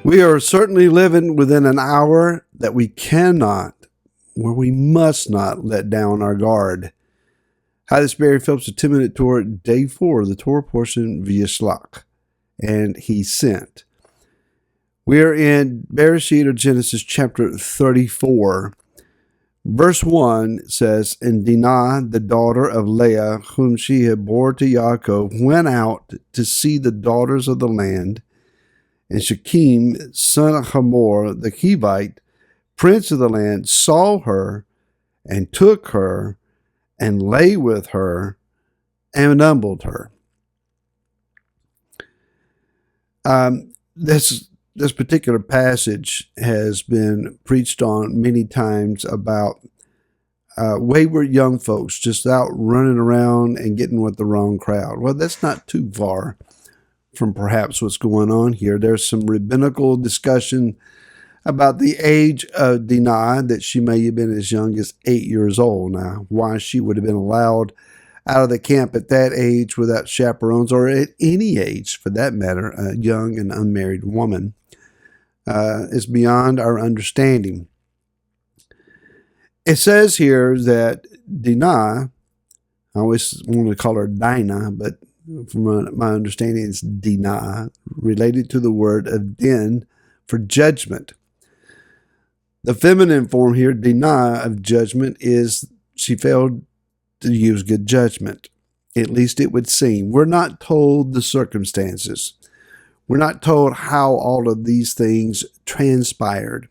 We are certainly living within an hour that we cannot, where we must not let down our guard. Hi, this is Barry Phillips, a 10-minute Torah, day 4 of the Torah portion via Slack. And he sent. We are in Bereshit, or Genesis, chapter 34. Verse 1 says, And Dinah, the daughter of Leah, whom she had bore to Yaakov, went out to see the daughters of the land. And Shechem, son of Hamor, the Hivite, prince of the land, saw her and took her and lay with her and humbled her. This particular passage has been preached on many times about wayward young folks just out running around and getting with the wrong crowd. Well, that's not too far from perhaps what's going on here. There's some rabbinical discussion about the age of Dinah, that she may have been as young as 8 years old. Now, why she would have been allowed out of the camp at that age without chaperones, or at any age for that matter, a young and unmarried woman, is beyond our understanding. It says here that Dinah, I always want to call her Dinah, but from my understanding, it's Dinah, related to the word of din for judgment. The feminine form here, Dinah, of judgment, is she failed to use good judgment. At least it would seem. We're not told the circumstances. We're not told how all of these things transpired.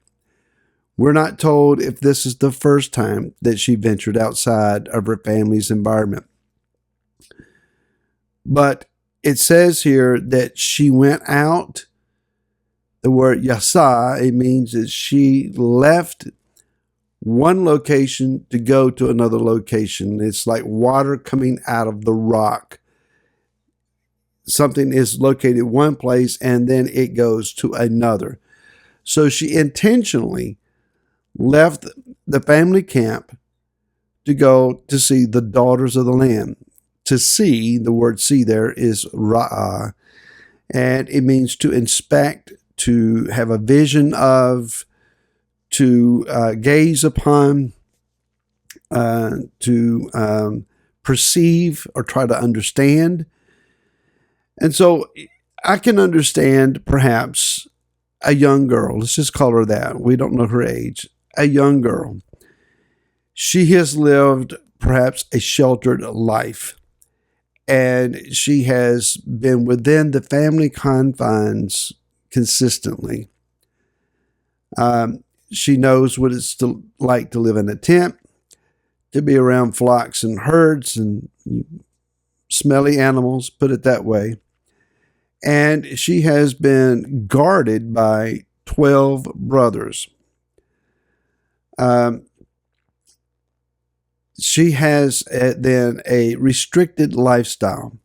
We're not told if this is the first time that she ventured outside of her family's environment. But it says here that she went out. The word yasa, it means that she left one location to go to another location. It's like water coming out of the rock. Something is located one place and then it goes to another. So she intentionally left the family camp to go to see the daughters of the land. To see, the word see there is ra'ah, and it means to inspect, to have a vision of, to gaze upon, to perceive or try to understand. And so I can understand perhaps a young girl, let's just call her that, we don't know her age, a young girl. She has lived perhaps a sheltered life, and she has been within the family confines consistently. She knows what it's like to live in a tent, to be around flocks and herds and smelly animals, put it that way. And she has been guarded by 12 brothers. She has then a restricted lifestyle.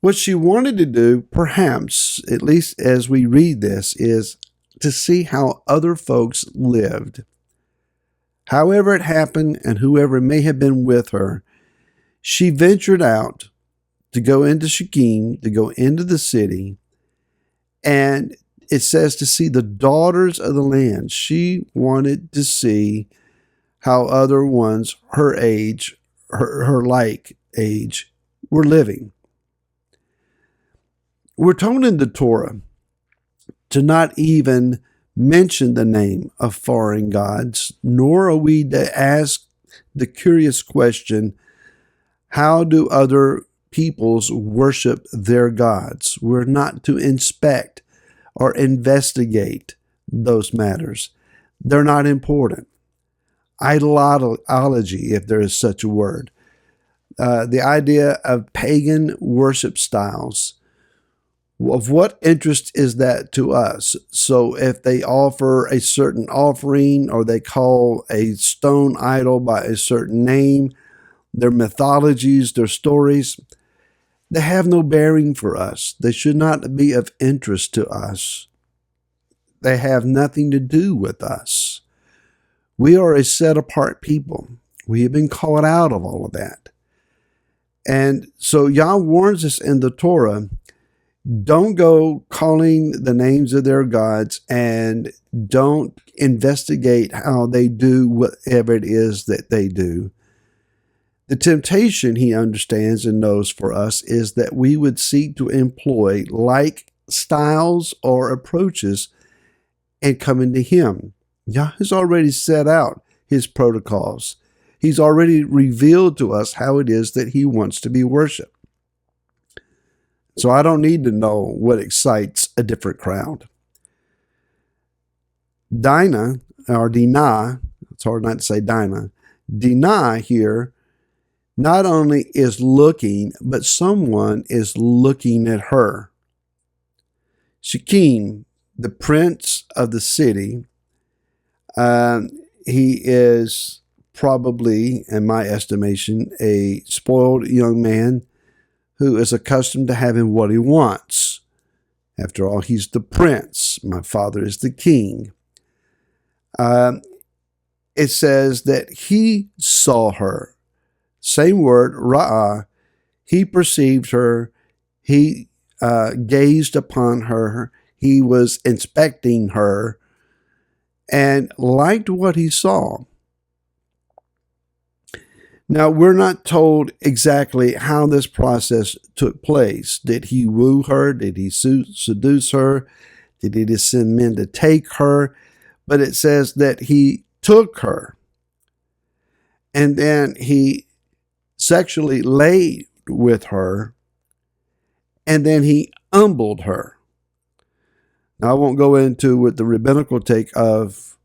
What she wanted to do, perhaps, at least as we read this, is to see how other folks lived. However it happened, and whoever may have been with her, she ventured out to go into Shechem, to go into the city, and it says to see the daughters of the land. She wanted to see how other ones her age, her like age, were living. We're told in the Torah to not even mention the name of foreign gods, nor are we to ask the curious question, how do other peoples worship their gods? We're not to inspect or investigate those matters. They're not important. Idolology, if there is such a word. The idea of pagan worship styles. Of what interest is that to us? So if they offer a certain offering, or they call a stone idol by a certain name, their mythologies, their stories, they have no bearing for us. They should not be of interest to us. They have nothing to do with us. We are a set-apart people. We have been called out of all of that. And so Yah warns us in the Torah, Don't go calling the names of their gods, and don't investigate how they do whatever it is that they do. The temptation, he understands and knows for us, is that we would seek to employ like styles or approaches and come into him. Yah has already set out his protocols. He's already revealed to us how it is that he wants to be worshiped. So I don't need to know what excites a different crowd. Dinah, or Dinah, it's hard not to say Dinah. Dinah here not only is looking, but someone is looking at her. Shechem, the prince of the city, he is probably, in my estimation, a spoiled young man who is accustomed to having what he wants. After all, he's the prince. My father is the king. It says that he saw her. Same word, ra'ah. He perceived her. He gazed upon her. He was inspecting her and liked what he saw. Now, we're not told exactly how this process took place. Did he woo her? Did he seduce her? Did he just send men to take her? But it says that he took her, and then he sexually laid with her, and then he humbled her. Now, I won't go into what the rabbinical take of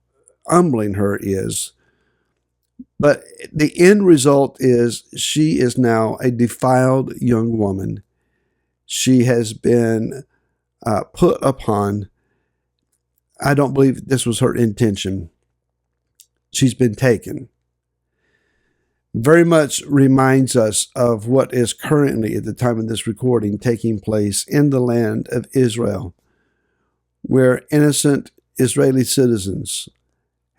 humbling her is, but the end result is she is now a defiled young woman. She has been put upon. I don't believe this was her intention. She's been taken. Very much reminds us of what is currently, at the time of this recording, taking place in the land of Israel, where innocent Israeli citizens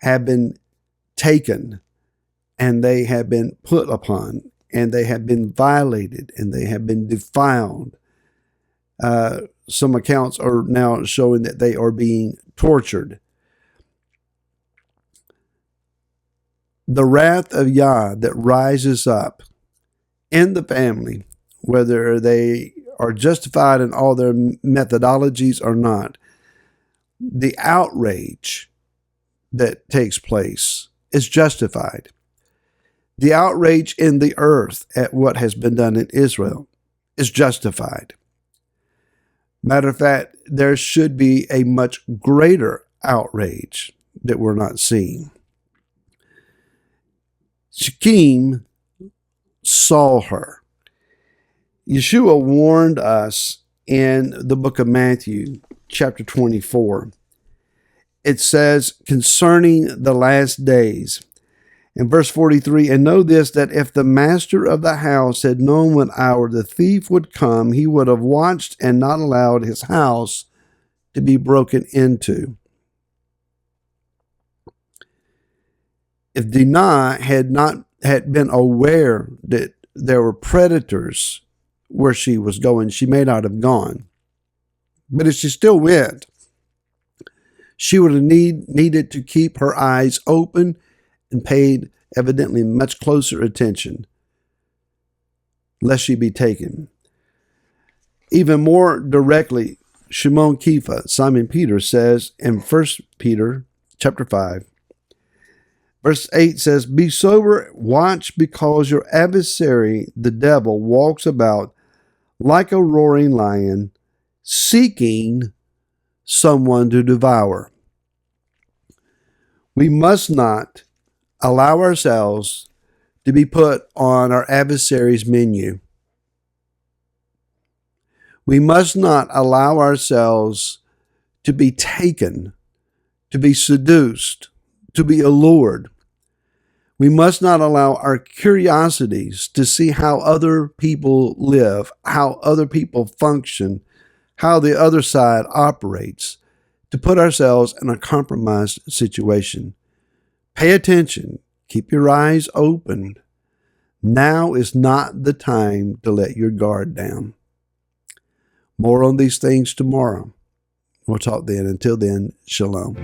have been taken, and they have been put upon, and they have been violated, and they have been defiled. Some accounts are now showing that they are being tortured. The wrath of Yah that rises up in the family, whether they are justified in all their methodologies or not, the outrage that takes place is justified. The outrage in the earth at what has been done in Israel is justified. Matter of fact, there should be a much greater outrage that we're not seeing. Shechem saw her. Yeshua warned us in the book of Matthew, chapter 24. It says, concerning the last days, in verse 43, and know this, that if the master of the house had known what hour the thief would come, he would have watched and not allowed his house to be broken into. If Dinah had been aware that there were predators where she was going, she may not have gone. But if she still went, she would have needed to keep her eyes open and paid evidently much closer attention, lest she be taken. Even more directly, Shimon Kefa, Simon Peter, says in 1 Peter chapter 5, verse 8 says, be sober, watch, because your adversary, the devil, walks about like a roaring lion, seeking someone to devour. We must not allow ourselves to be put on our adversary's menu. We must not allow ourselves to be taken, to be seduced, to be allured. We must not allow our curiosities to see how other people live, how other people function, how the other side operates, to put ourselves in a compromised situation. Pay attention. Keep your eyes open. Now is not the time to let your guard down. More on these things tomorrow. We'll talk then. Until then, shalom.